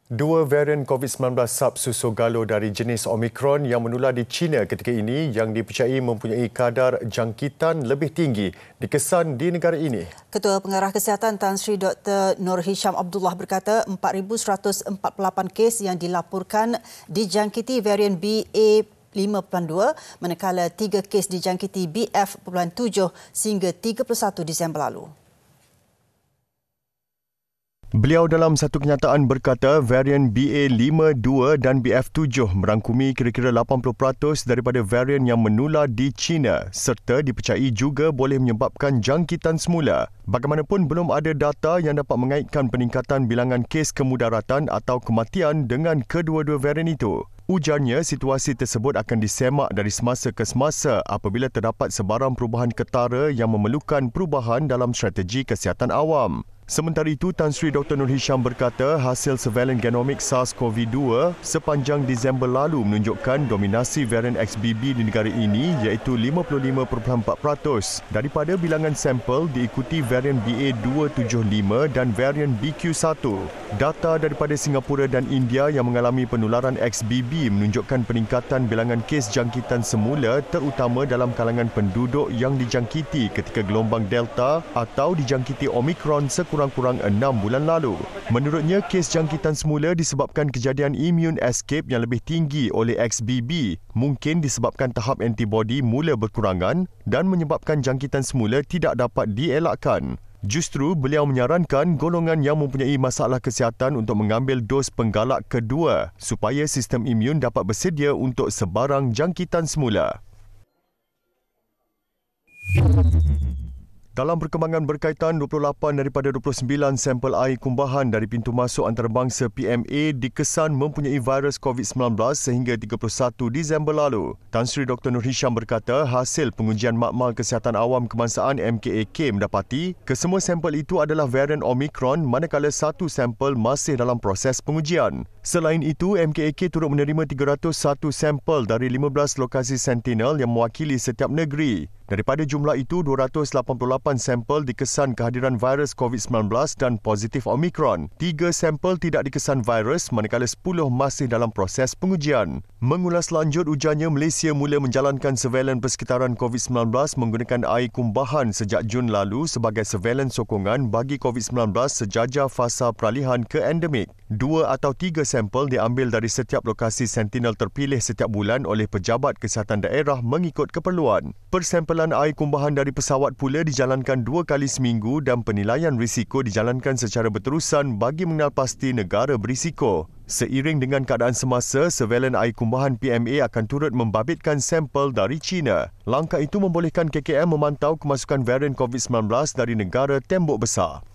Dua varian COVID-19 subsusul galo dari jenis Omicron yang menular di China ketika ini yang dipercayai mempunyai kadar jangkitan lebih tinggi dikesan di negara ini. Ketua Pengarah Kesihatan Tan Sri Dr. Nur Hisham Abdullah berkata 4,148 kes yang dilaporkan dijangkiti varian BA.5.2 manakala 3 kes dijangkiti BF.7 sehingga 31 Disember lalu. Beliau dalam satu kenyataan berkata varian BA.5.2 dan BF.7 merangkumi kira-kira 80% daripada varian yang menular di China serta dipercayai juga boleh menyebabkan jangkitan semula. Bagaimanapun belum ada data yang dapat mengaitkan peningkatan bilangan kes kemudaratan atau kematian dengan kedua-dua varian itu. Ujarnya, situasi tersebut akan disemak dari semasa ke semasa apabila terdapat sebarang perubahan ketara yang memerlukan perubahan dalam strategi kesihatan awam. Sementara itu, Tan Sri Dr. Nur Hisham berkata hasil surveillance genomik SARS-CoV-2 sepanjang Disember lalu menunjukkan dominasi varian XBB di negara ini iaitu 55.4% daripada bilangan sampel diikuti varian BA.275 dan varian BQ1. Data daripada Singapura dan India yang mengalami penularan XBB menunjukkan peningkatan bilangan kes jangkitan semula terutama dalam kalangan penduduk yang dijangkiti ketika gelombang Delta atau dijangkiti Omicron kurang-kurang 6 bulan lalu. Menurutnya, kes jangkitan semula disebabkan kejadian immune escape yang lebih tinggi oleh XBB, mungkin disebabkan tahap antibodi mula berkurangan dan menyebabkan jangkitan semula tidak dapat dielakkan. Justru, beliau menyarankan golongan yang mempunyai masalah kesihatan untuk mengambil dos penggalak kedua supaya sistem imun dapat bersedia untuk sebarang jangkitan semula. Dalam perkembangan berkaitan, 28 daripada 29 sampel air kumbahan dari pintu masuk antarabangsa PMA dikesan mempunyai virus COVID-19 sehingga 31 Disember lalu. Tan Sri Dr. Nur Hisham berkata hasil pengujian makmal kesihatan awam kebangsaan MKAK mendapati kesemua sampel itu adalah varian Omicron manakala satu sampel masih dalam proses pengujian. Selain itu, MKAK turut menerima 301 sampel dari 15 lokasi sentinel yang mewakili setiap negeri. Daripada jumlah itu, 288 sampel dikesan kehadiran virus COVID-19 dan positif Omicron. 3 sampel tidak dikesan virus manakala 10 masih dalam proses pengujian. Mengulas lanjut, ujarnya Malaysia mula menjalankan surveillance persekitaran COVID-19 menggunakan air kumbahan sejak Jun lalu sebagai surveillance sokongan bagi COVID-19 sejajar fasa peralihan ke endemik. 2 atau 3 sampel diambil dari setiap lokasi sentinel terpilih setiap bulan oleh pejabat kesihatan daerah mengikut keperluan. Persampelan air kumbahan dari pesawat pula dijalankan 2 kali seminggu dan penilaian risiko dijalankan secara berterusan bagi mengenal pasti negara berisiko. Seiring dengan keadaan semasa, surveillance air kumbahan PMA akan turut membabitkan sampel dari China. Langkah itu membolehkan KKM memantau kemasukan varian COVID-19 dari negara tembok besar.